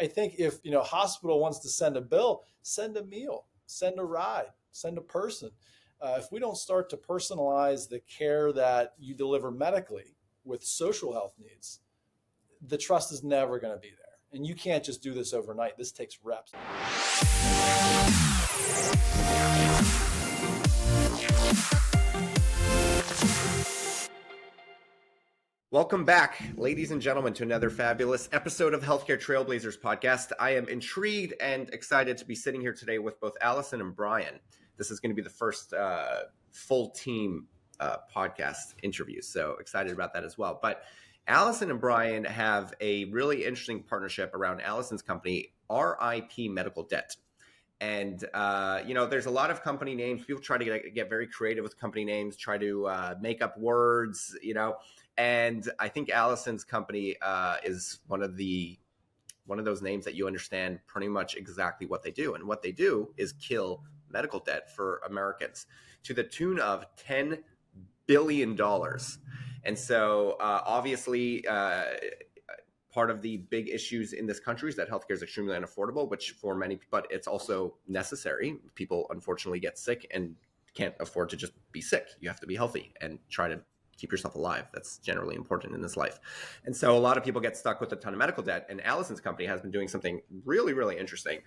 I think if, a hospital wants to send a bill, send a meal, send a ride, send a person. If we don't start to personalize the care that you deliver medically with social health needs, the trust is never going to be there. And you can't just do this overnight. This takes reps. Welcome back, ladies and gentlemen, to another fabulous episode of Healthcare Trailblazers podcast. I am intrigued and excited to be sitting here today with both Allison and Brian. This is going to be the first full team podcast interview, so excited about that as well. But Allison and Brian have a really interesting partnership around Allison's company, RIP Medical Debt. And, there's a lot of company names. People try to get very creative with company names, try to make up words, and I think Allison's company is one of those names that you understand pretty much exactly what they do. And what they do is kill medical debt for Americans to the tune of $10 billion. And so obviously, part of the big issues in this country is that healthcare is extremely unaffordable, which for many, but it's also necessary. People unfortunately get sick and can't afford to just be sick. You have to be healthy and try to keep yourself alive. That's generally important in this life. And so a lot of people get stuck with a ton of medical debt. And Allison's company has been doing something really, really interesting,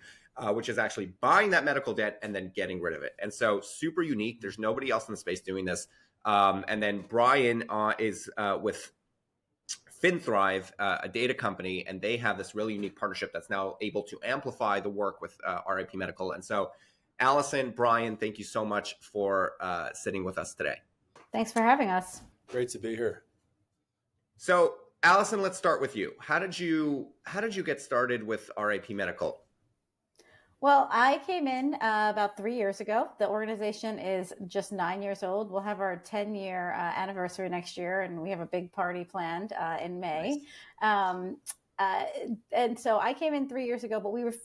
which is actually buying that medical debt and then getting rid of it. And so super unique. There's nobody else in the space doing this. And then Brian is with Finthrive, a data company, and they have this really unique partnership that's now able to amplify the work with RIP Medical. And so Allison, Brian, thank you so much for sitting with us today. Thanks for having us. Great to be here. So Allison, let's start with you. How did you get started with RIP Medical? Well, I came in about 3 years ago. The organization is just 9 years old. We'll have our 10-year anniversary next year, and we have a big party planned in May. Nice. And so I came in 3 years ago, but we were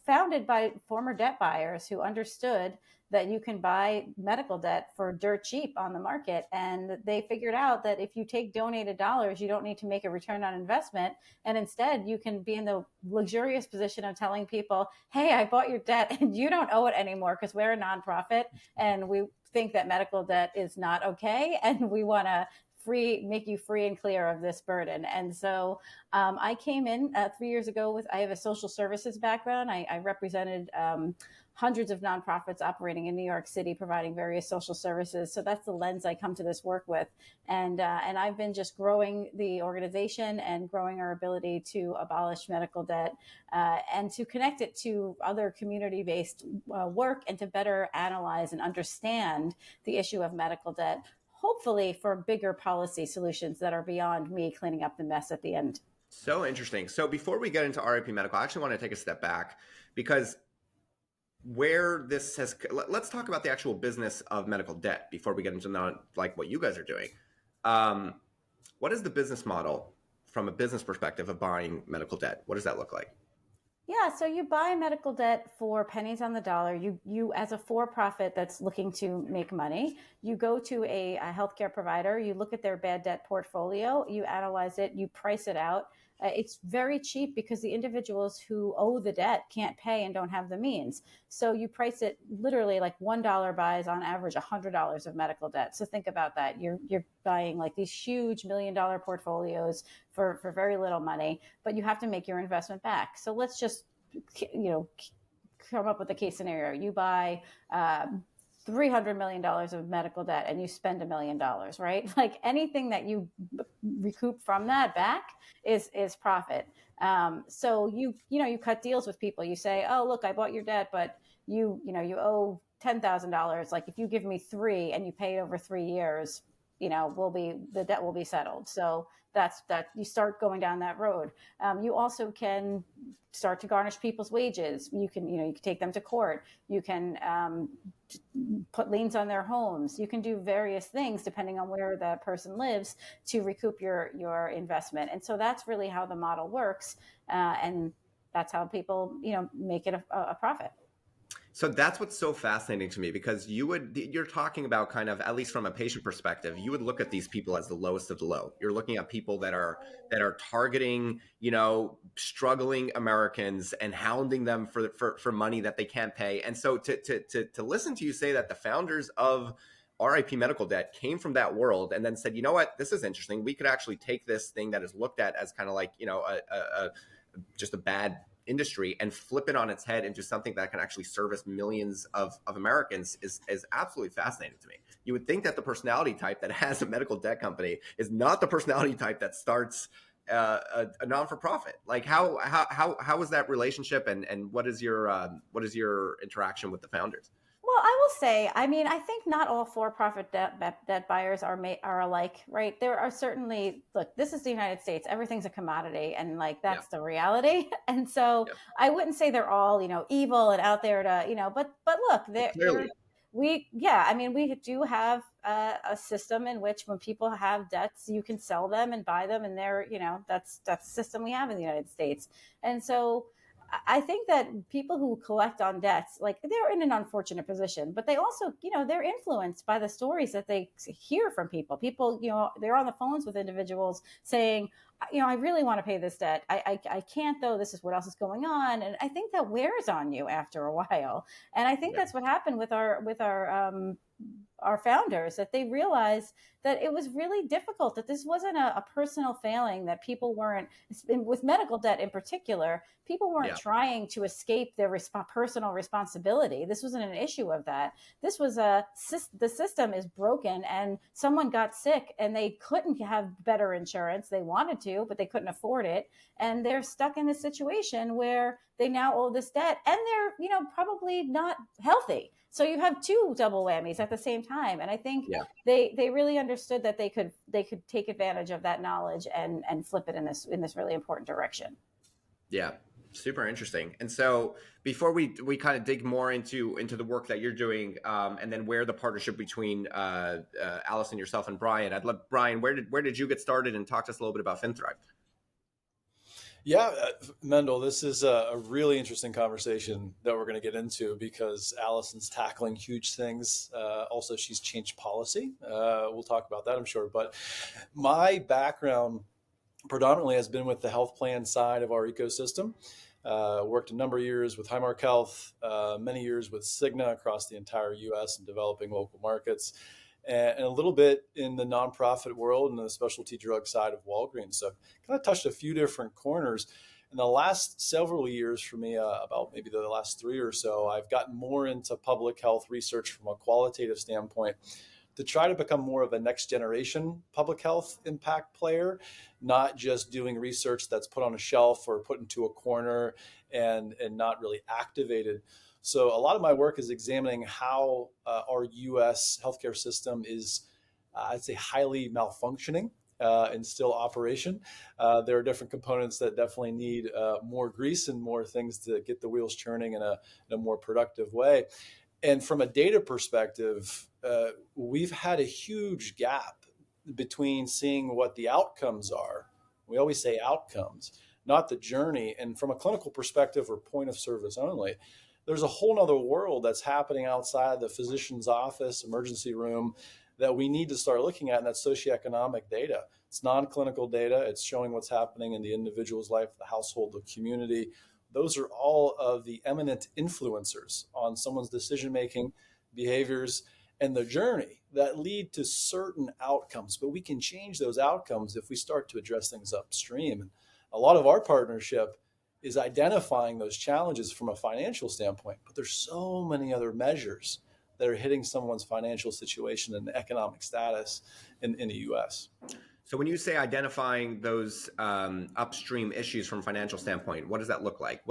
founded by former debt buyers who understood that you can buy medical debt for dirt cheap on the market. And they figured out that if you take donated dollars, you don't need to make a return on investment. And instead, you can be in the luxurious position of telling people, hey, I bought your debt and you don't owe it anymore because we're a nonprofit and we think that medical debt is not okay. And we want to make you free and clear of this burden. And so I came in 3 years ago I have a social services background. I represented hundreds of nonprofits operating in New York City, providing various social services. So that's the lens I come to this work with. And I've been just growing the organization and growing our ability to abolish medical debt and to connect it to other community-based work and to better analyze and understand the issue of medical debt, hopefully for bigger policy solutions that are beyond me cleaning up the mess at the end. So interesting. So before we get into RIP Medical, I actually want to take a step back because let's talk about the actual business of medical debt before we get into what you guys are doing. What is the business model from a business perspective of buying medical debt? What does that look like? Yeah, so you buy medical debt for pennies on the dollar. You as a for-profit that's looking to make money, you go to a healthcare provider, you look at their bad debt portfolio, you analyze it, you price it out. It's very cheap because the individuals who owe the debt can't pay and don't have the means. So you price it literally like $1 buys on average $100 of medical debt. So think about that. You're buying like these huge $1 million portfolios for very little money, but you have to make your investment back. So let's just, come up with a case scenario. You buy $300 million of medical debt and you spend $1 million, right? Like anything that you recoup from that back is profit. So you cut deals with people. You say, oh, look, I bought your debt, but you owe $10,000. Like if you give me $3 and you pay over 3 years, the debt will be settled. So that's that. You start going down that road. You also can start to garnish people's wages. You can take them to court. You can put liens on their homes. You can do various things depending on where the person lives to recoup your investment. And so that's really how the model works. And that's how people, make it a profit. So that's what's so fascinating to me, because you're talking about, kind of, at least from a patient perspective, you would look at these people as the lowest of the low. You're looking at people that are targeting, struggling Americans and hounding them for money that they can't pay. And so to listen to you say that the founders of RIP medical debt came from that world and then said, you know what, this is interesting. We could actually take this thing that is looked at as kind of like, just a bad industry and flip it on its head into something that can actually service millions of Americans is absolutely fascinating to me. You would think that the personality type that has a medical debt company is not the personality type that starts a non-for-profit. Like how is that relationship, and what is your interaction with the founders? Well, I will say, I mean, I think not all for-profit debt buyers are alike, right? There are certainly, look, this is the United States. Everything's a commodity, and like that's the reality. And so I wouldn't say they're all, evil and out there to, but look, Clearly. I mean, we do have a system in which when people have debts, you can sell them and buy them, and that's the system we have in the United States. And so I think that people who collect on debts, like they're in an unfortunate position, but they also, they're influenced by the stories that they hear from people. People, they're on the phones with individuals saying, I really want to pay this debt. I can't though. This is what else is going on. And I think that wears on you after a while. And I think that's what happened with our founders, that they realized that it was really difficult, that this wasn't a personal failing, that people weren't, with medical debt in particular, people weren't trying to escape their personal responsibility. This wasn't an issue of that. This was the system is broken, and someone got sick and they couldn't have better insurance. They wanted to, but they couldn't afford it. And they're stuck in this situation where they now owe this debt, and they're, probably not healthy. So you have two double whammies at the same time. And I think they really understood that they could take advantage of that knowledge and flip it in this really important direction. Yeah. Super interesting. And so before we kind of dig more into the work that you're doing, and then where the partnership between Allison, yourself, and Brian, I'd love, Brian, where did you get started, and talk to us a little bit about Finthrive? Yeah, Mendel, this is a really interesting conversation that we're going to get into, because Allison's tackling huge things. Also, she's changed policy. We'll talk about that, I'm sure. But my background predominantly has been with the health plan side of our ecosystem. Worked a number of years with Highmark Health, many years with Cigna across the entire U.S. and developing local markets, and a little bit in the nonprofit world and the specialty drug side of Walgreens. So I've kind of touched a few different corners. In the last several years for me, about maybe the last 3 or so, I've gotten more into public health research from a qualitative standpoint to try to become more of a next generation public health impact player, not just doing research that's put on a shelf or put into a corner and not really activated. So a lot of my work is examining how our U.S. healthcare system is, I'd say, highly malfunctioning and still operation. There are different components that definitely need more grease and more things to get the wheels churning in a more productive way. And from a data perspective, we've had a huge gap between seeing what the outcomes are. We always say outcomes, not the journey. And from a clinical perspective or point of service only, there's a whole nother world that's happening outside the physician's office, emergency room, that we need to start looking at, and that's socioeconomic data. It's non-clinical data. It's showing what's happening in the individual's life, the household, the community. Those are all of the eminent influencers on someone's decision-making, behaviors, and the journey that lead to certain outcomes. But we can change those outcomes if we start to address things upstream. And a lot of our partnership is identifying those challenges from a financial standpoint, but there's so many other measures that are hitting someone's financial situation and economic status in the U.S. So when you say identifying those upstream issues from a financial standpoint, what does that look like?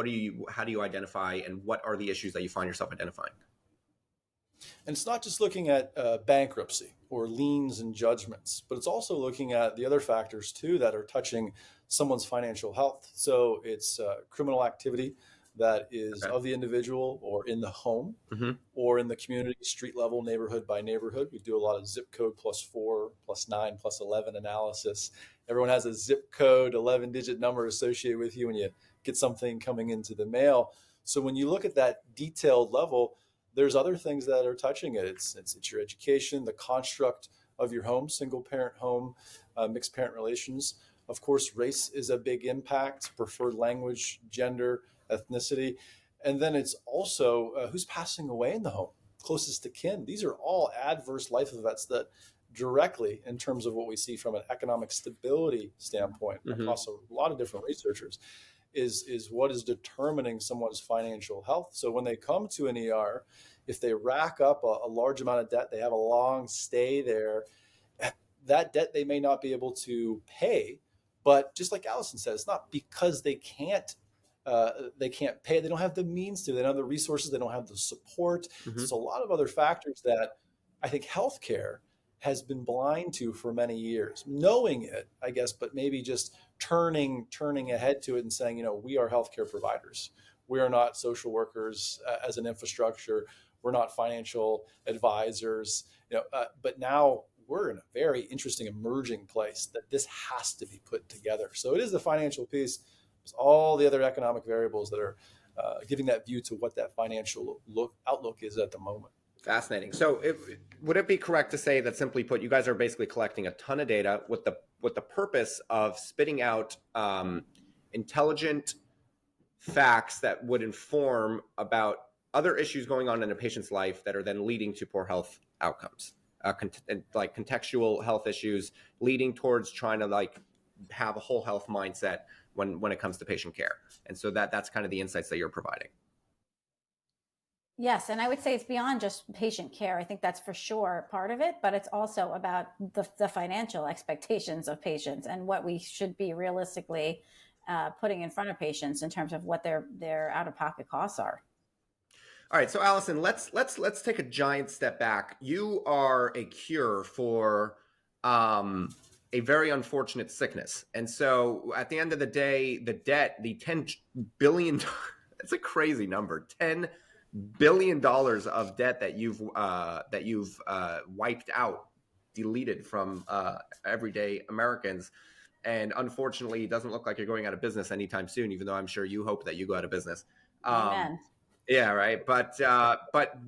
How do you identify, and what are the issues that you find yourself identifying? And it's not just looking at bankruptcy or liens and judgments, but it's also looking at the other factors too that are touching someone's financial health. So it's criminal activity that is of the individual or in the home or in the community, street level, neighborhood by neighborhood. We do a lot of zip code +4, +9, +11 analysis. Everyone has a zip code, 11-digit number associated with you when you get something coming into the mail. So when you look at that detailed level, there's other things that are touching it. It's your education, the construct of your home, single parent home, mixed parent relations. Of course, race is a big impact, preferred language, gender, ethnicity. And then it's also who's passing away in the home, closest to kin. These are all adverse life events that directly, in terms of what we see from an economic stability standpoint, across a lot of different researchers, is what is determining someone's financial health. So when they come to an ER, if they rack up a large amount of debt, they have a long stay there, that debt they may not be able to pay. But just like Allison said, it's not because they can't pay. They don't have the means to. They don't have the resources. They don't have the support. There's a lot of other factors that I think healthcare has been blind to for many years, knowing it, I guess, but maybe just turning ahead to it and saying, we are healthcare providers. We are not social workers as an infrastructure. We're not financial advisors. But now we're in a very interesting emerging place that this has to be put together. So it is the financial piece. It's all the other economic variables that are giving that view to what that financial outlook is at the moment. Fascinating. So would it be correct to say that, simply put, you guys are basically collecting a ton of data with the purpose of spitting out intelligent facts that would inform about other issues going on in a patient's life that are then leading to poor health outcomes, like contextual health issues leading towards trying to have a whole health mindset when it comes to patient care? And so that's kind of the insights that you're providing. Yes, and I would say it's beyond just patient care. I think that's for sure part of it, but it's also about the financial expectations of patients and what we should be realistically putting in front of patients in terms of what their out-of-pocket costs are. All right, so Allison, let's take a giant step back. You are a cure for a very unfortunate sickness, and so at the end of the day, the debt, the $10 billion, it's a crazy number, $10 billion of debt that you've wiped out, deleted from everyday Americans, and unfortunately, it doesn't look like you're going out of business anytime soon. Even though I'm sure you hope that you go out of business. Amen. Yeah, right. But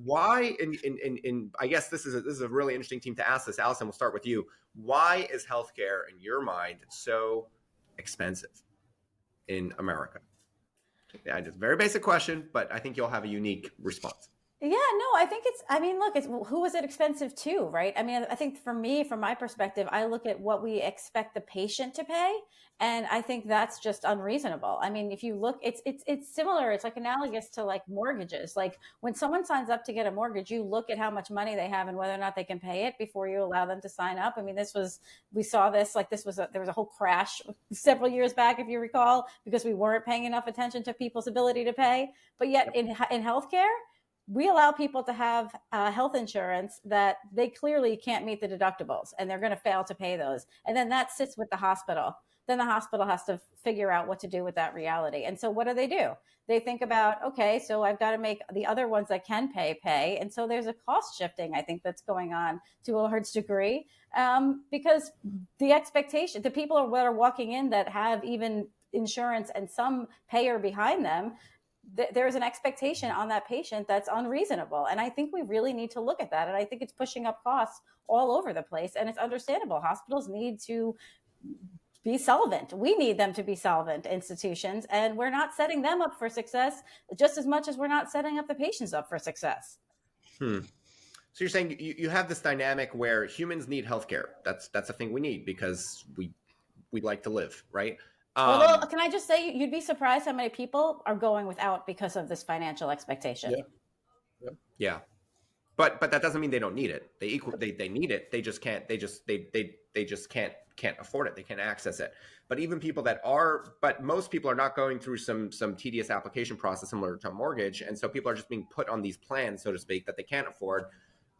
why? In I guess this is a really interesting team to ask this. Allison, we'll start with you. Why is healthcare, in your mind, so expensive in America? Yeah, just very basic question, but I think you'll have a unique response. Yeah, no, I think look, who is it expensive to, right? I mean, I think for me, from my perspective, I look at what we expect the patient to pay, and I think that's just unreasonable. I mean, if you look, it's similar. It's like analogous to like mortgages. Like when someone signs up to get a mortgage, you look at how much money they have and whether or not they can pay it before you allow them to sign up. I mean, we saw this, like there was a whole crash several years back, if you recall, because we weren't paying enough attention to people's ability to pay. But yet in healthcare, we allow people to have health insurance that they clearly can't meet the deductibles and they're going to fail to pay those. And then that sits with the hospital. Then the hospital has to figure out what to do with that reality. And so what do? They think about, okay, so I've got to make the other ones that can pay. And so there's a cost shifting, I think, that's going on to a large degree because the expectation, the people that are walking in that have even insurance and some payer behind them, there's an expectation on that patient that's unreasonable. And I think we really need to look at that. And I think it's pushing up costs all over the place. And it's understandable. Hospitals need to be solvent. We need them to be solvent institutions. And we're not setting them up for success just as much as we're not setting up the patients up for success. So you're saying you have this dynamic where humans need healthcare. That's a thing we need because we like to live, right? Although, can I just say, you'd be surprised how many people are going without because of this financial expectation. Yeah. But that doesn't mean they don't need it. They need it. They just can't. They just can't afford it. They can't access it. But even people but most people are not going through some tedious application process similar to a mortgage, and so people are just being put on these plans, so to speak, that they can't afford.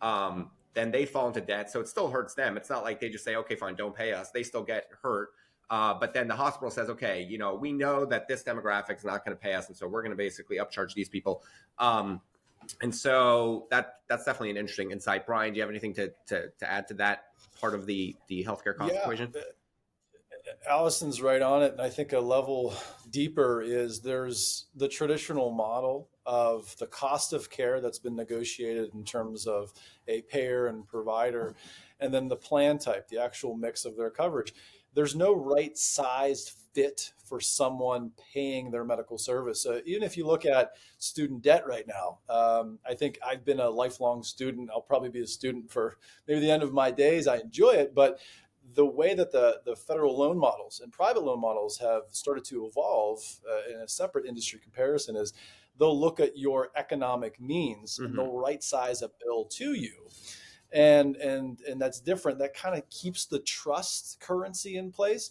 Then they fall into debt, so it still hurts them. It's not like they just say, okay, fine, don't pay us. They still get hurt. But then the hospital says, okay, we know that this demographic is not going to pay us, and so we're going to basically upcharge these people. And so that's definitely an interesting insight. Brian, do you have anything to add to that part of the healthcare cost equation? Allison's right on it. And I think a level deeper is there's the traditional model of the cost of care that's been negotiated in terms of a payer and provider, and then the plan type, the actual mix of their coverage. There's no right sized fit for someone paying their medical service. Even if you look at student debt right now, I think I've been a lifelong student. I'll probably be a student for maybe the end of my days. I enjoy it, but the way that the federal loan models and private loan models have started to evolve in a separate industry comparison is they'll look at your economic means and they'll right size a bill to you. And that's different. That kind of keeps the trust currency in place.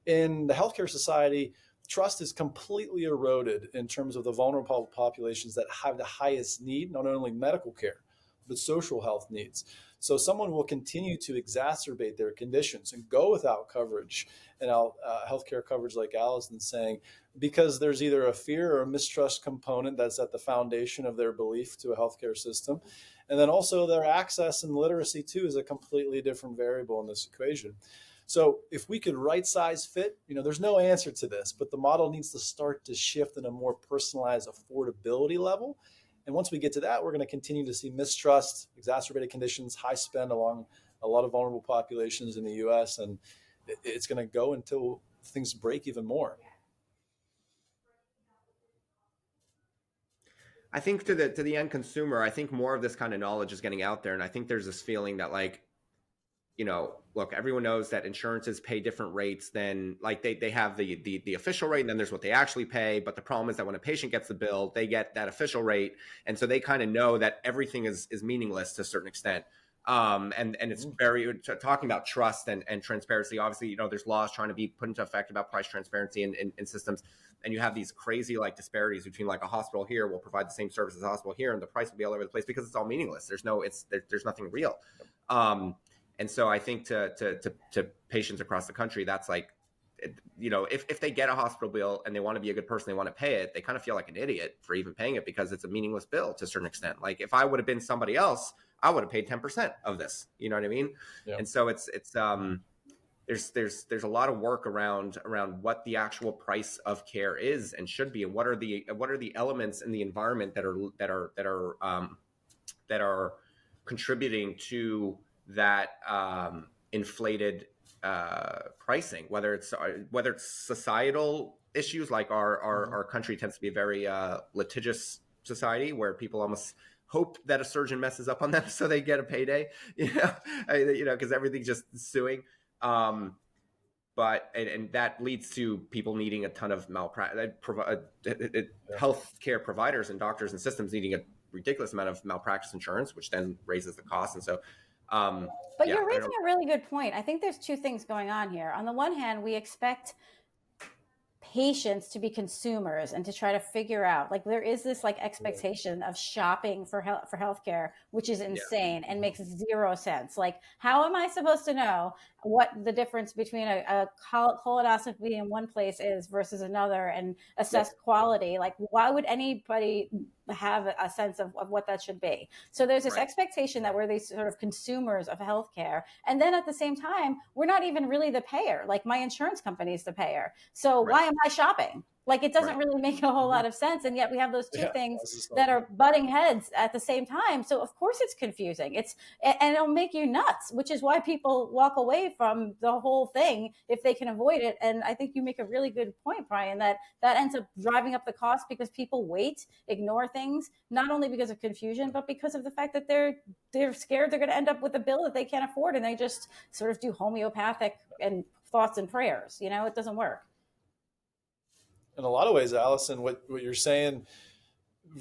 In the healthcare society, trust is completely eroded in terms of the vulnerable populations that have the highest need, not only medical care, but social health needs. So someone will continue to exacerbate their conditions and go without coverage and healthcare coverage, like Allison's saying, because there's either a fear or a mistrust component that's at the foundation of their belief to a healthcare system. And then also their access and literacy too is a completely different variable in this equation. So if we could right size fit, there's no answer to this, but the model needs to start to shift in a more personalized affordability level. And once we get to that, we're going to continue to see mistrust, exacerbated conditions, high spend along a lot of vulnerable populations in the US. And it's going to go until things break even more. I think to the end consumer, I think more of this kind of knowledge is getting out there. And I think there's this feeling that look, everyone knows that insurances pay different rates than they have the official rate, and then there's what they actually pay. But the problem is that when a patient gets the bill, they get that official rate. And so they kind of know that everything is meaningless to a certain extent. And it's very talking about trust and transparency. Obviously, there's laws trying to be put into effect about price transparency in systems. And you have these crazy disparities between a hospital here will provide the same service as a hospital here, and the price will be all over the place because it's all meaningless. There's nothing real. And so I think to patients across the country, that's if they get a hospital bill and they want to be a good person, they want to pay it, they kind of feel like an idiot for even paying it because it's a meaningless bill to a certain extent. If I would have been somebody else, I would have paid 10% of this. You know what I mean? Yeah. And so there's a lot of work around what the actual price of care is and should be, and what are the elements in the environment that are contributing to that inflated pricing, whether it's societal issues, like our country tends to be a very litigious society where people almost hope that a surgeon messes up on them so they get a payday, because everything's just suing. But that leads to people needing a ton of healthcare providers and doctors and systems needing a ridiculous amount of malpractice insurance, which then raises the cost. And so, but you're raising a really good point. I think there's two things going on here. On the one hand, we expect patients to be consumers and to try to figure out, there is this expectation of shopping for healthcare, which is insane and makes zero sense. How am I supposed to know what the difference between a colonoscopy in one place is versus another and assess quality? Why would anybody have a sense of what that should be? So there's this expectation that we're these sort of consumers of healthcare. And then at the same time, we're not even really the payer. My insurance company is the payer. So why am I shopping? It doesn't really make a whole lot of sense. And yet we have those two things that are butting heads at the same time. So of course it's confusing. And it'll make you nuts, which is why people walk away from the whole thing if they can avoid it. And I think you make a really good point, Brian, that ends up driving up the cost because people ignore things, not only because of confusion, but because of the fact that they're scared they're going to end up with a bill that they can't afford. And they just sort of do homeopathic and thoughts and prayers. It doesn't work. In a lot of ways, Allison, what you're saying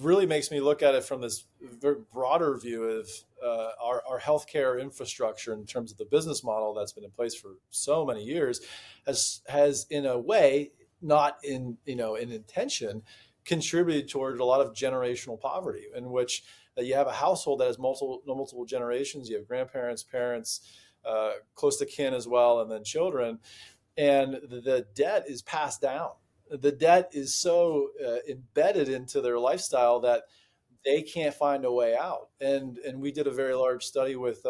really makes me look at it from this very broader view of our healthcare infrastructure in terms of the business model that's been in place for so many years has in a way, not in intention, contributed toward a lot of generational poverty, in which you have a household that has multiple generations. You have grandparents, parents, close to kin as well, and then children, and the debt is passed down. The debt is so embedded into their lifestyle that they can't find a way out. And we did a very large study with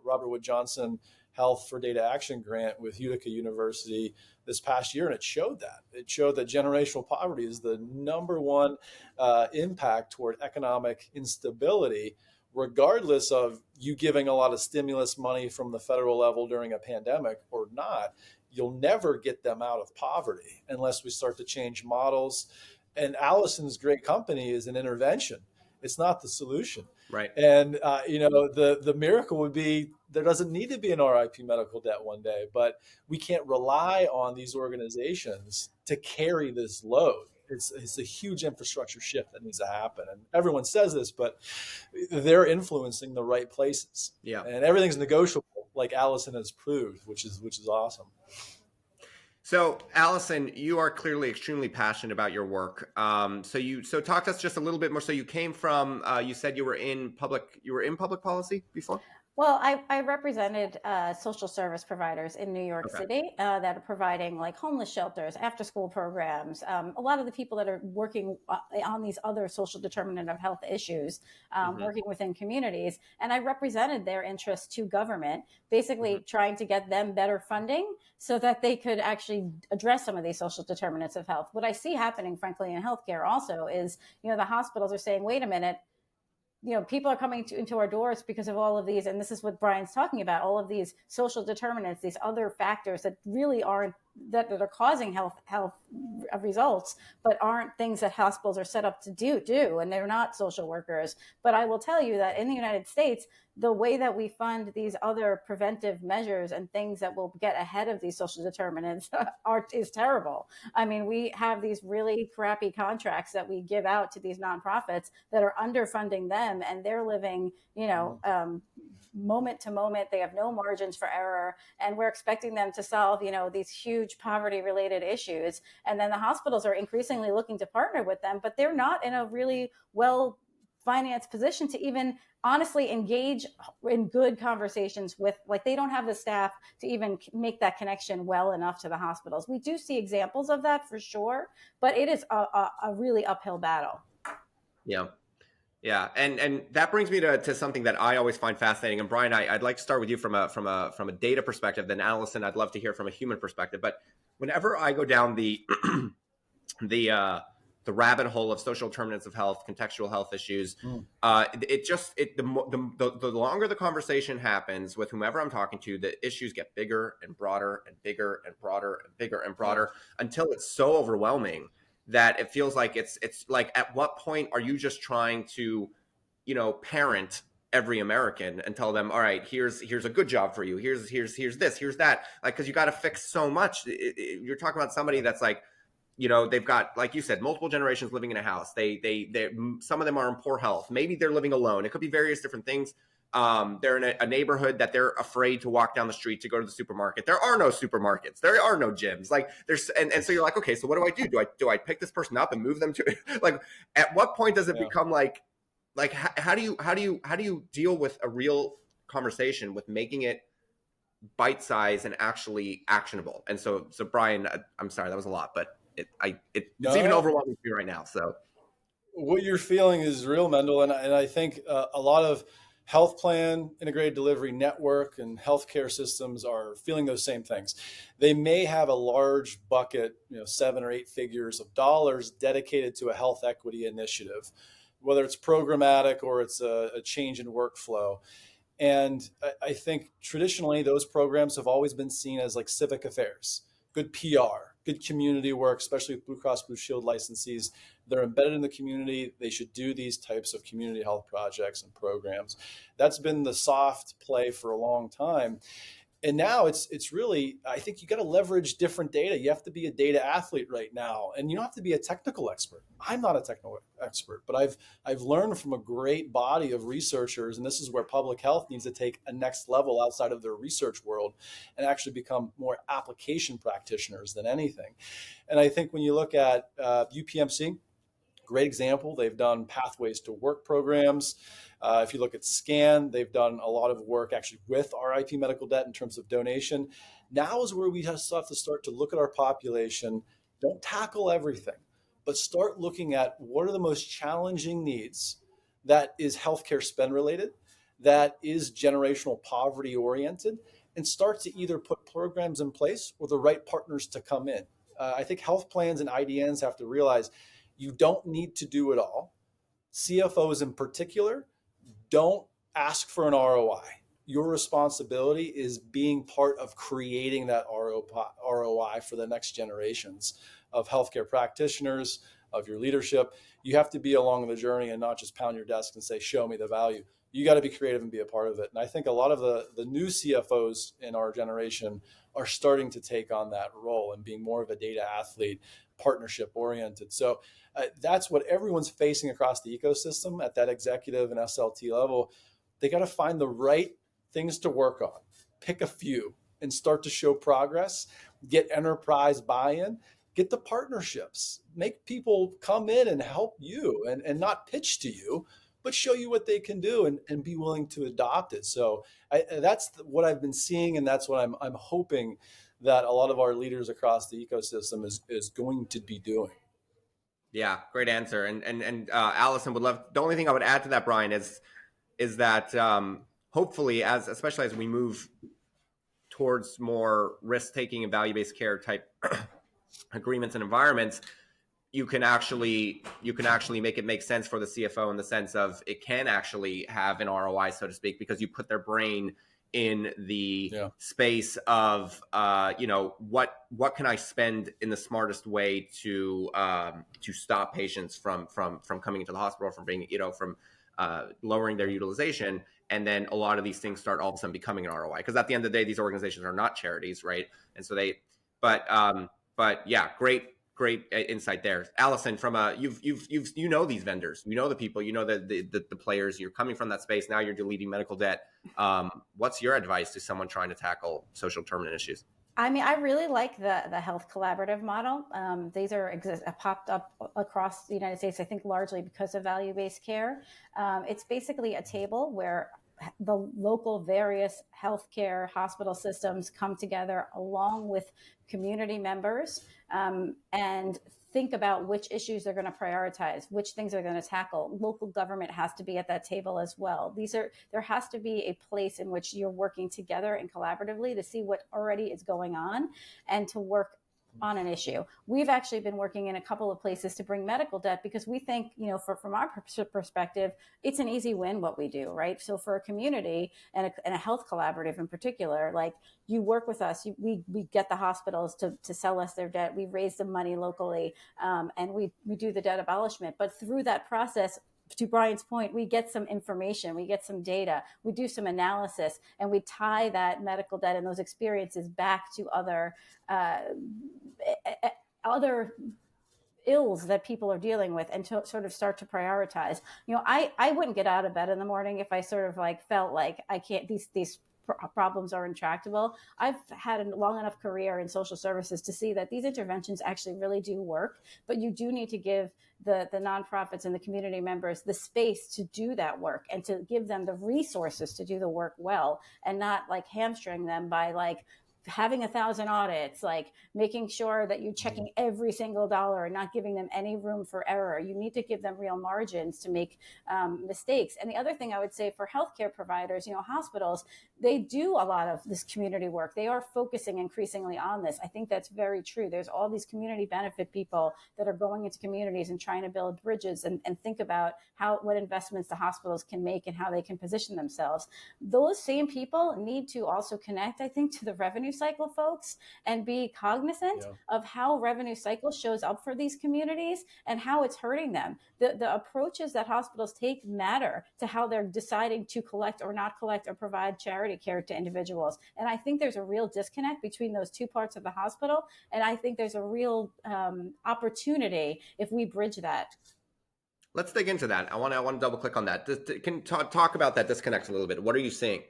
Robert Wood Johnson Health for Data Action grant with Utica University this past year, and it showed that. It showed that generational poverty is the number one impact toward economic instability, regardless of you giving a lot of stimulus money from the federal level during a pandemic or not. You'll never get them out of poverty unless we start to change models. And Allison's great company is an intervention. It's not the solution. Right. And the miracle would be there doesn't need to be an RIP medical debt one day, but we can't rely on these organizations to carry this load. It's a huge infrastructure shift that needs to happen. And everyone says this, but they're influencing the right places. Yeah. And everything's negotiable, like Allison has proved, which is awesome. So, Allison, you are clearly extremely passionate about your work. So talk to us just a little bit more. So you came from, you said you were in public policy before? Well, I represented social service providers in New York City that are providing like homeless shelters, after school programs, a lot of the people that are working on these other social determinant of health issues, working within communities. And I represented their interests to government, basically trying to get them better funding so that they could actually address some of these social determinants of health. What I see happening, frankly, in healthcare also is, the hospitals are saying, wait a minute, people are coming into our doors because of all of these, and this is what Brian's talking about, all of these social determinants, these other factors that really aren't, that are causing health results, but aren't things that hospitals are set up to do, and they're not social workers. But I will tell you that in the United States, the way that we fund these other preventive measures and things that will get ahead of these social determinants is terrible. I mean, we have these really crappy contracts that we give out to these nonprofits that are underfunding them, and they're living, moment to moment. They have no margins for error, and we're expecting them to solve, these huge poverty-related issues. And then the hospitals are increasingly looking to partner with them, but they're not in a really well-financed position to even honestly engage in good conversations with, like, they don't have the staff to even make that connection well enough to the hospitals. We do see examples of that for sure, but it is a really uphill battle. Yeah. Yeah, and that brings me to something that I always find fascinating. And Brian, I'd like to start with you from a data perspective. Then Allison, I'd love to hear from a human perspective. But whenever I go down the rabbit hole of social determinants of health, contextual health issues, the longer the conversation happens with whomever I'm talking to, the issues get bigger and broader and bigger and broader and bigger and broader until it's so overwhelming that it feels like it's like, at what point are you just trying to, parent every American and tell them, all right, here's a good job for you. Here's this, here's that. Like, cause you got to fix so much. You're talking about somebody that's like, they've got, like you said, multiple generations living in a house. They some of them are in poor health. Maybe they're living alone. It could be various different things. They're in a neighborhood that they're afraid to walk down the street to go to the supermarket. There are no supermarkets. There are no gyms. Like, there's, and so you're like, okay, so what do I do? Do I pick this person up and move them to, like, at what point does it become like how do you deal with a real conversation with making it bite-sized and actually actionable? And so Brian, I'm sorry, that was a lot, but it's even overwhelming for me right now. So what you're feeling is real, Mendel. And I think a lot of health plan, integrated delivery network, and healthcare systems are feeling those same things. They may have a large bucket, 7 or 8 figures of dollars dedicated to a health equity initiative, whether it's programmatic or it's a change in workflow. And I think traditionally those programs have always been seen as like civic affairs, good PR, good community work, especially with Blue Cross Blue Shield licensees. They're embedded in the community. They should do these types of community health projects and programs. That's been the soft play for a long time. And now it's really, I think you got to leverage different data. You have to be a data athlete right now, and you don't have to be a technical expert. I'm not a technical expert, but I've learned from a great body of researchers, and this is where public health needs to take a next level outside of their research world and actually become more application practitioners than anything. And I think when you look at UPMC, great example. They've done pathways to work programs. If you look at SCAN, they've done a lot of work actually with RIP medical debt in terms of donation. Now is where we have to start to look at our population. Don't tackle everything, but start looking at what are the most challenging needs that is healthcare spend related, that is generational poverty oriented, and start to either put programs in place or the right partners to come in. I think health plans and IDNs have to realize you don't need to do it all. CFOs in particular, don't ask for an ROI. Your responsibility is being part of creating that ROI for the next generations of healthcare practitioners, of your leadership. You have to be along the journey and not just pound your desk and say, show me the value. You got to be creative and be a part of it. And I think a lot of the new CFOs in our generation are starting to take on that role and being more of a data athlete, partnership oriented. So that's what everyone's facing across the ecosystem at that executive and SLT level. They got to find the right things to work on, pick a few and start to show progress, get enterprise buy-in, get the partnerships, make people come in and help you and not pitch to you, but show you what they can do and be willing to adopt it. So that's what I've been seeing. And that's what I'm hoping that a lot of our leaders across the ecosystem is going to be doing. Yeah, great answer. And Allison would love, the only thing I would add to that, Brian, is that hopefully, especially as we move towards more risk-taking and value-based care type agreements and environments, you can actually make it make sense for the CFO in the sense of it can actually have an ROI, so to speak, because you put their brain in the space of what can I spend in the smartest way to stop patients from coming into the hospital, from being from lowering their utilization. And then a lot of these things start all of a sudden becoming an ROI, because at the end of the day, these organizations are not charities, right? And so but yeah, great insight there, Allison. From you know these vendors, you know the people, you know the players. You're coming from that space now. You're deleting medical debt. What's your advice to someone trying to tackle social determinant issues? I mean, I really like the health collaborative model. These popped up across the United States, I think largely because of value-based care. It's basically a table where the local various healthcare hospital systems come together along with community members and think about which issues they're going to prioritize, which things they're going to tackle. Local government has to be at that table as well. There has to be a place in which you're working together and collaboratively to see what already is going on and to work on an issue. We've actually been working in a couple of places to bring medical debt because we think, from our perspective, it's an easy win what we do, right? So for a community and a health collaborative in particular, like you work with us, we get the hospitals to sell us their debt. We raise the money locally and we do the debt abolishment. But through that process, to Brian's point, we get some information, we get some data, we do some analysis, and we tie that medical debt and those experiences back to other ills that people are dealing with and to sort of start to prioritize. I wouldn't get out of bed in the morning if I sort of felt like I can't, these problems are intractable. I've had a long enough career in social services to see that these interventions actually really do work, but you do need to give the nonprofits and the community members the space to do that work and to give them the resources to do the work well, and not hamstring them by having 1,000 audits, making sure that you're checking every single dollar and not giving them any room for error. You need to give them real margins to make mistakes. And the other thing I would say for healthcare providers, hospitals, they do a lot of this community work. They are focusing increasingly on this. I think that's very true. There's all these community benefit people that are going into communities and trying to build bridges and think about what investments the hospitals can make and how they can position themselves. Those same people need to also connect, I think, to the revenue cycle folks and be cognizant of how revenue cycle shows up for these communities and how it's hurting them. The approaches that hospitals take matter to how they're deciding to collect or not collect or provide charity care to individuals. And I think there's a real disconnect between those two parts of the hospital. And I think there's a real opportunity if we bridge that. Let's dig into that. I want to double click on that. Can talk about that disconnect a little bit. What are you seeing?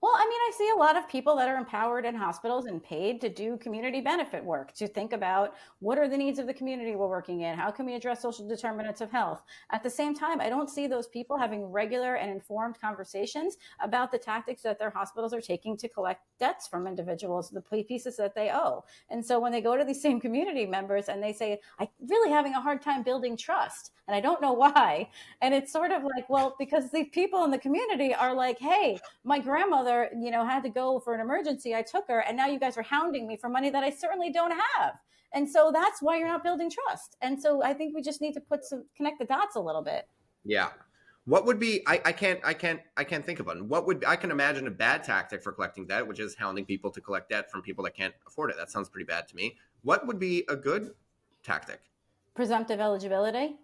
Well, I mean, I see a lot of people that are empowered in hospitals and paid to do community benefit work, to think about what are the needs of the community we're working in? How can we address social determinants of health? At the same time, I don't see those people having regular and informed conversations about the tactics that their hospitals are taking to collect debts from individuals, the pieces that they owe. And so when they go to these same community members and they say, I'm really having a hard time building trust, and I don't know why. And it's sort of well, because the people in the community are hey, my grandmother grandmother, had to go for an emergency. I took her, and now you guys are hounding me for money that I certainly don't have. And so that's why you're not building trust. And so I think we just need to connect the dots a little bit. Yeah. What would be, I can't think of one. I can imagine a bad tactic for collecting debt, which is hounding people to collect debt from people that can't afford it. That sounds pretty bad to me. What would be a good tactic? Presumptive eligibility.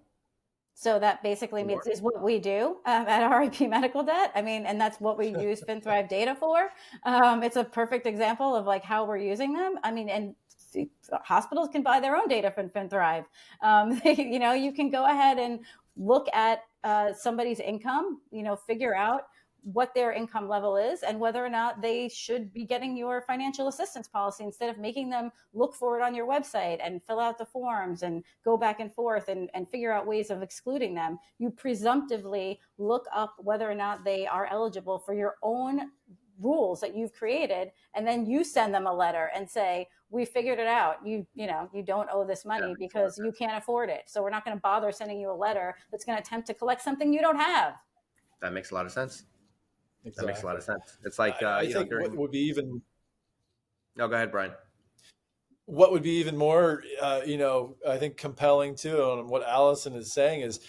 So that basically means is what we do at RIP Medical Debt. I mean, and that's what we use Finthrive data for. It's a perfect example of like how we're using them. I mean, and hospitals can buy their own data from Finthrive. You can go ahead and look at somebody's income, figure out what their income level is and whether or not they should be getting your financial assistance policy instead of making them look for it on your website and fill out the forms and go back and forth and figure out ways of excluding them. You presumptively look up whether or not they are eligible for your own rules that you've created, and then you send them a letter and say, we figured it out. You don't owe this money because you can't afford it. So we're not going to bother sending you a letter that's going to attempt to collect something you don't have. That makes a lot of sense. Exactly. That makes a lot of sense. It's like I think what would be even. No, go ahead, Brian. What would be even more, I think compelling too, on what Allison is saying is,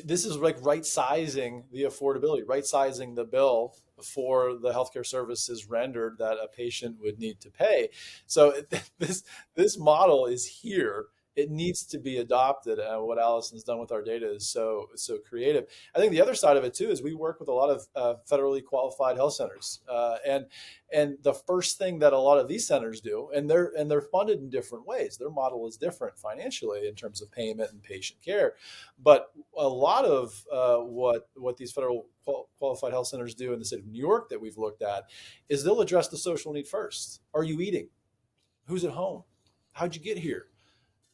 this is like right sizing the affordability, right sizing the bill for the healthcare services rendered that a patient would need to pay. So this model is here. It needs to be adopted. What Allison's done with our data is so creative. I think the other side of it too is we work with a lot of federally qualified health centers, and the first thing that a lot of these centers do, and they're funded in different ways. Their model is different financially in terms of payment and patient care, but a lot of what these federal qualified health centers do in the state of New York that we've looked at is they'll address the social need first. Are you eating? Who's at home? How'd you get here?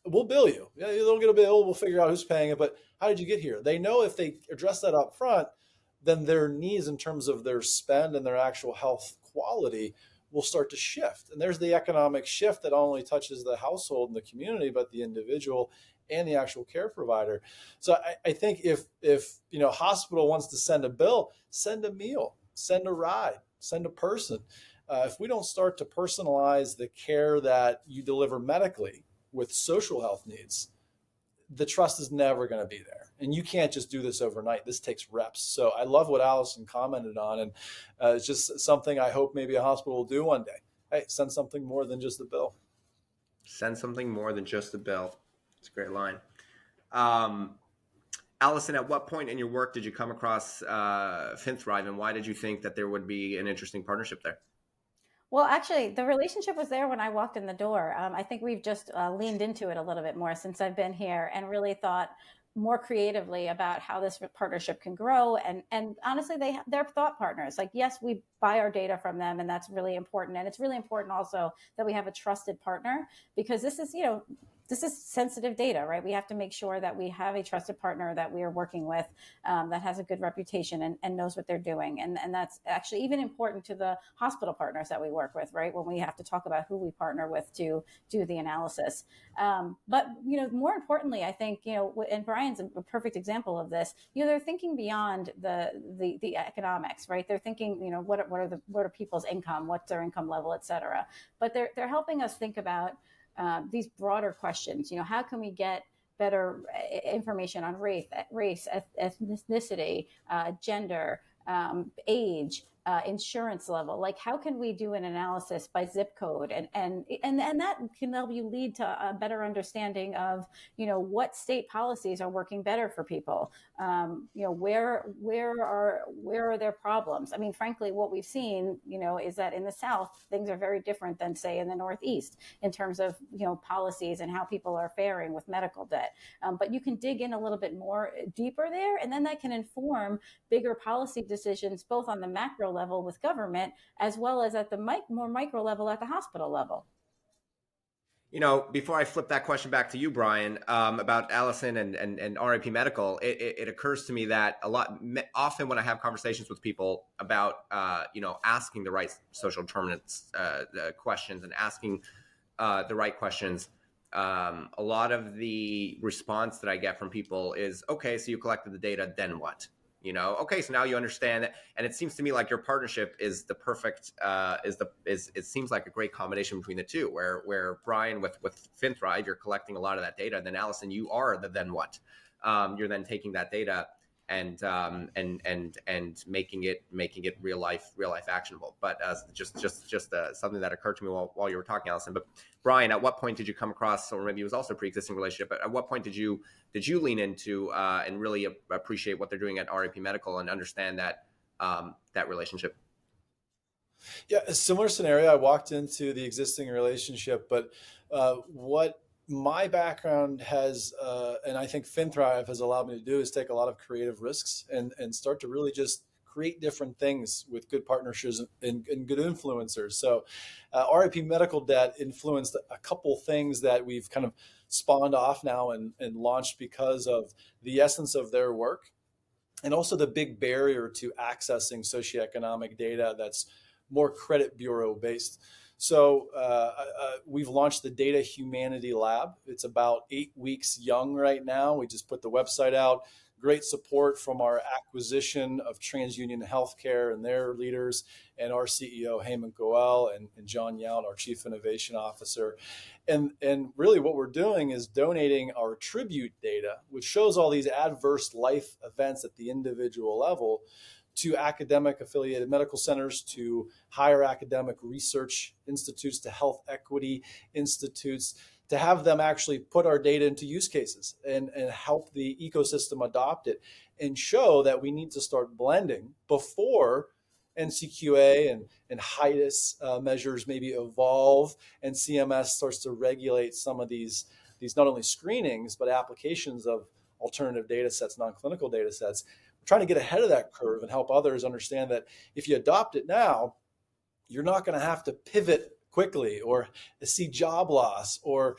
We'll bill you. Yeah, they'll get a bill. We'll figure out who's paying it. But how did you get here? They know if they address that up front, then their needs in terms of their spend and their actual health quality will start to shift. And there's the economic shift that only touches the household and the community, but the individual and the actual care provider. So I think if a hospital wants to send a bill, send a meal, send a ride, send a person. If we don't start to personalize the care that you deliver medically with social health needs, the trust is never going to be there. And you can't just do this overnight. This takes reps. So I love what Allison commented on. And it's just something I hope maybe a hospital will do one day. Hey, send something more than just the bill. Send something more than just the bill. It's a great line. Allison, at what point in your work did you come across Finthrive, and why did you think that there would be an interesting partnership there? Well, actually, the relationship was there when I walked in the door. I think we've just leaned into it a little bit more since I've been here and really thought more creatively about how this partnership can grow. And honestly, they're thought partners. Like, yes, we buy our data from them, and that's really important. And it's really important also that we have a trusted partner, because this is sensitive data, right? We have to make sure that we have a trusted partner that we are working with that has a good reputation and knows what they're doing. And that's actually even important to the hospital partners that we work with, right? When we have to talk about who we partner with to do the analysis. But, more importantly, I think, and Brian's a perfect example of this, they're thinking beyond the economics, right? They're thinking, what are people's income, what's their income level, et cetera. But they're helping us think about these broader questions. How can we get better information on race, ethnicity, gender, age, insurance level? Like, how can we do an analysis by zip code, and that can help you lead to a better understanding of what state policies are working better for people. Where are their problems? I mean, frankly, what we've seen is that in the South things are very different than, say, in the Northeast in terms of policies and how people are faring with medical debt. But you can dig in a little bit more deeper there, and then that can inform bigger policy decisions both on the macro level with government as well as at the more micro level at the hospital level. Before I flip that question back to you, Brian, about Allison and RIP Medical, it occurs to me that often when I have conversations with people about, asking the right social determinants questions and asking the right questions, a lot of the response that I get from people is, okay, so you collected the data, then what? Okay, so now you understand that, and it seems to me like your partnership is the perfect it seems like a great combination between the two, where Brian with Finthrive, you're collecting a lot of that data, and then Allison, you are the then what, you're then taking that data and making it real life actionable. But just something that occurred to me while you were talking, Allison. But Brian, at what point did you come across, or maybe it was also a pre-existing relationship, but at what point did you lean into and really appreciate what they're doing at RAP Medical and understand that that relationship? Yeah, a similar scenario. I walked into the existing relationship, but what my background has, and I think Finthrive has allowed me to do, is take a lot of creative risks and start to really just create different things with good partnerships and good influencers. So RIP Medical Debt influenced a couple things that we've kind of spawned off now and launched because of the essence of their work, and also the big barrier to accessing socioeconomic data that's more credit bureau based. So we've launched the Data Humanity Lab. It's about 8 weeks young right now. We just put the website out. Great support from our acquisition of TransUnion Healthcare and their leaders, and our CEO, Heyman Goel, and John Yount, our Chief Innovation Officer. And really what we're doing is donating our tribute data, which shows all these adverse life events at the individual level, to academic affiliated medical centers, to higher academic research institutes, to health equity institutes, to have them actually put our data into use cases and help the ecosystem adopt it, and show that we need to start blending before NCQA and HIDIS measures maybe evolve and CMS starts to regulate some of these not only screenings, but applications of alternative data sets, non-clinical data sets. We're trying to get ahead of that curve and help others understand that if you adopt it now, you're not going to have to pivot quickly or see job loss or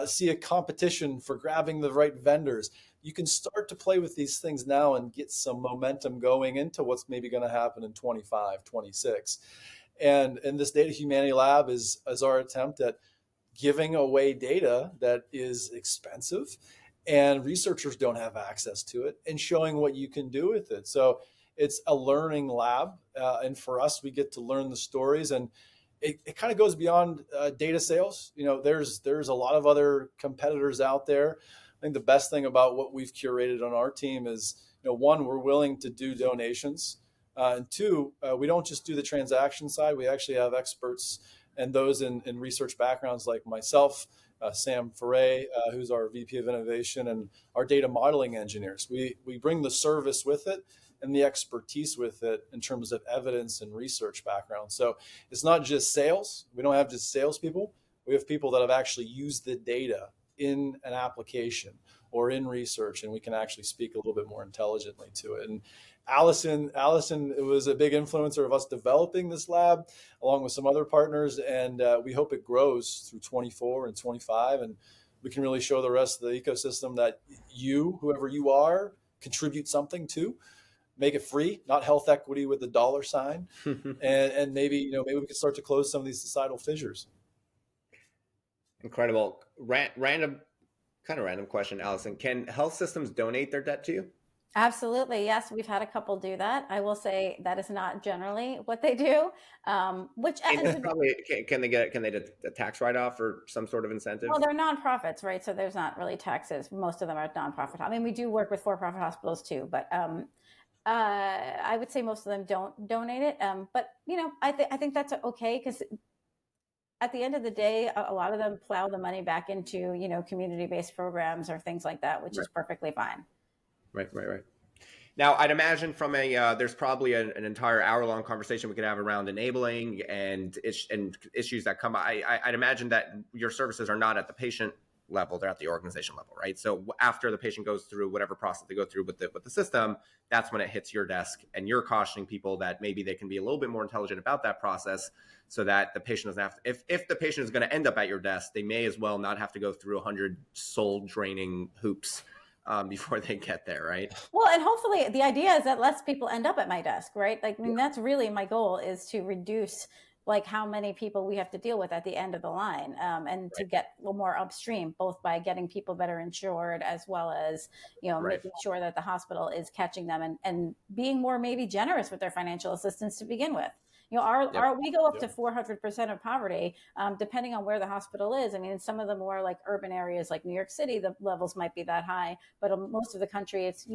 see a competition for grabbing the right vendors. You can start to play with these things now and get some momentum going into what's maybe going to happen in 25, 26. And this Data Humanity Lab is our attempt at giving away data that is expensive and researchers don't have access to it, and showing what you can do with it. So it's a learning lab. And for us, we get to learn the stories, and it kind of goes beyond data sales. There's a lot of other competitors out there. I think the best thing about what we've curated on our team is, one, we're willing to do donations. And two, we don't just do the transaction side. We actually have experts and those in research backgrounds like myself, Sam Foray, who's our VP of Innovation, and our data modeling engineers. We bring the service with it and the expertise with it in terms of evidence and research background. So it's not just sales. We don't have just salespeople. We have people that have actually used the data in an application or in research, and we can actually speak a little bit more intelligently to it. And Allison was a big influencer of us developing this lab along with some other partners, and we hope it grows through 24 and 25, and we can really show the rest of the ecosystem that whoever you are, contribute something to. Make it free, not health equity with the dollar sign, and maybe we can start to close some of these societal fissures. Incredible. Random question, Allison. Can health systems donate their debt to you? Absolutely. Yes. We've had a couple do that. I will say that is not generally what they do. Probably, can they get a tax write-off or some sort of incentive? Well, they're nonprofits, right? So there's not really taxes. Most of them are nonprofit. I mean, we do work with for-profit hospitals too, but I would say most of them don't donate it. But I think that's okay, because at the end of the day, a lot of them plow the money back into community-based programs or things like that, which is perfectly fine. Right. Now, I'd imagine from there's probably an entire hour-long conversation we could have around enabling and issues that come. I'd imagine that your services are not at the patient level; they're at the organization level, right? So after the patient goes through whatever process they go through with the system, that's when it hits your desk, and you're cautioning people that maybe they can be a little bit more intelligent about that process, so that the patient doesn't have to. If the patient is going to end up at your desk, they may as well not have to go through 100 soul-draining hoops before they get there, right? Well, and hopefully the idea is that less people end up at my desk, right? Like, I mean, that's really my goal, is to reduce like how many people we have to deal with at the end of the line, and to get a little more upstream, both by getting people better insured as well as, making sure that the hospital is catching them and being more maybe generous with their financial assistance to begin with. We go up to 400% of poverty, depending on where the hospital is. I mean, in some of the more like urban areas like New York City, the levels might be that high, but most of the country, it's,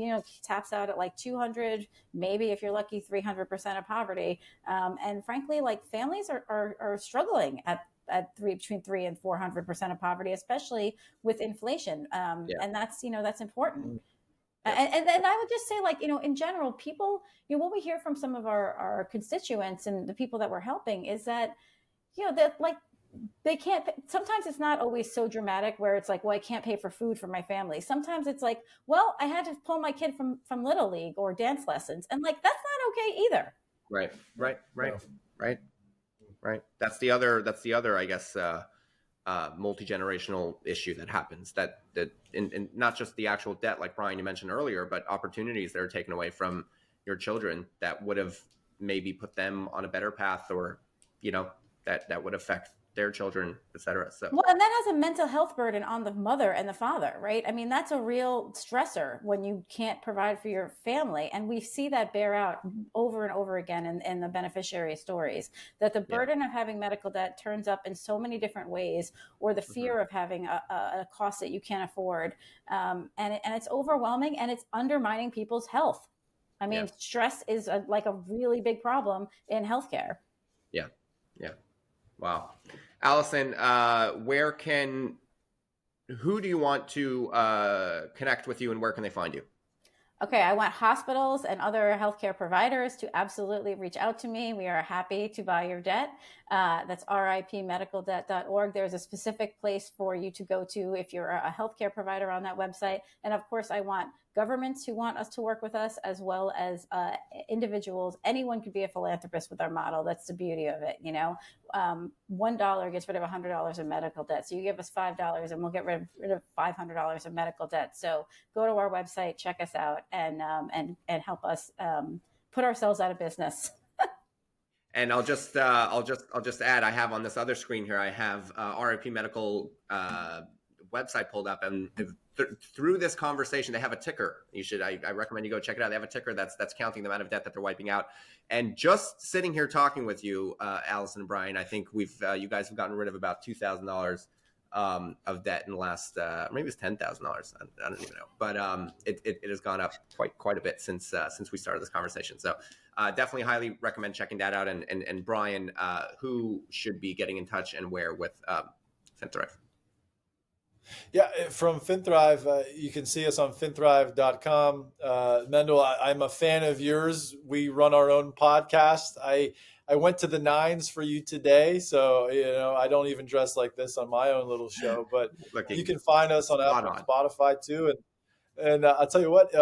taps out at like 200, maybe if you're lucky, 300% of poverty. And frankly, like families are struggling at between 300 and 400% of poverty, especially with inflation. And that's important. And then I would just say, like, in general, people, what we hear from some of our constituents and the people that we're helping is that, that like they can't, sometimes it's not always so dramatic where it's like, well, I can't pay for food for my family. Sometimes it's like, well, I had to pull my kid from Little League or dance lessons. And like, that's not okay either. Right. That's the other, I guess, multi-generational issue that happens, that in not just the actual debt, like Brian, you mentioned earlier, but opportunities that are taken away from your children that would have maybe put them on a better path, or, that would affect their children, et cetera. So, well, and that has a mental health burden on the mother and the father, right? I mean, that's a real stressor when you can't provide for your family. And we see that bear out over and over again in the beneficiary stories, that the burden of having medical debt turns up in so many different ways, or the fear of having a cost that you can't afford. And it's overwhelming, and it's undermining people's health. I mean, stress is like a really big problem in healthcare. Yeah. Wow. Allison, who do you want to connect with you, and where can they find you? Okay, I want hospitals and other healthcare providers to absolutely reach out to me. We are happy to buy your debt. That's ripmedicaldebt.org. There's a specific place for you to go to if you're a healthcare provider on that website. And of course, I want governments who want us to work with us, as well as individuals. Anyone could be a philanthropist with our model. That's the beauty of it. $1 gets rid of $100 of medical debt. So you give us $5 and we'll get rid of $500 of medical debt. So go to our website, check us out, and help us put ourselves out of business. And I'll just add, I have on this other screen here, I have RIP Medical website pulled up, and through this conversation, they have a ticker. I recommend you go check it out. They have a ticker that's counting the amount of debt that they're wiping out. And just sitting here talking with you, Allison and Brian, I think you guys have gotten rid of about $2,000 of debt in the last, maybe it's $10,000. I don't even know, but it has gone up quite a bit since we started this conversation. So definitely highly recommend checking that out. And Brian, who should be getting in touch and where with Finthrive? Yeah, from Finthrive, you can see us on finthrive.com. Mendel, I'm a fan of yours. We run our own podcast. I went to the nines for you today, so I don't even dress like this on my own little show. But you can find us on Apple and Spotify too. And I'll tell you what,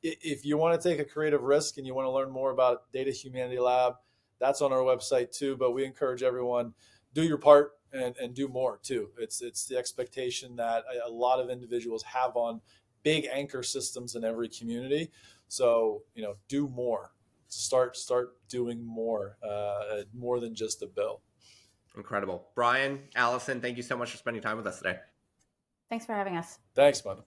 if you want to take a creative risk and you want to learn more about Data Humanity Lab, that's on our website too. But we encourage everyone, do your part and do more too. It's the expectation that a lot of individuals have on big anchor systems in every community. So do more. Start doing more than just a bill. Incredible. Brian, Allison, thank you so much for spending time with us today. Thanks for having us. Thanks, man.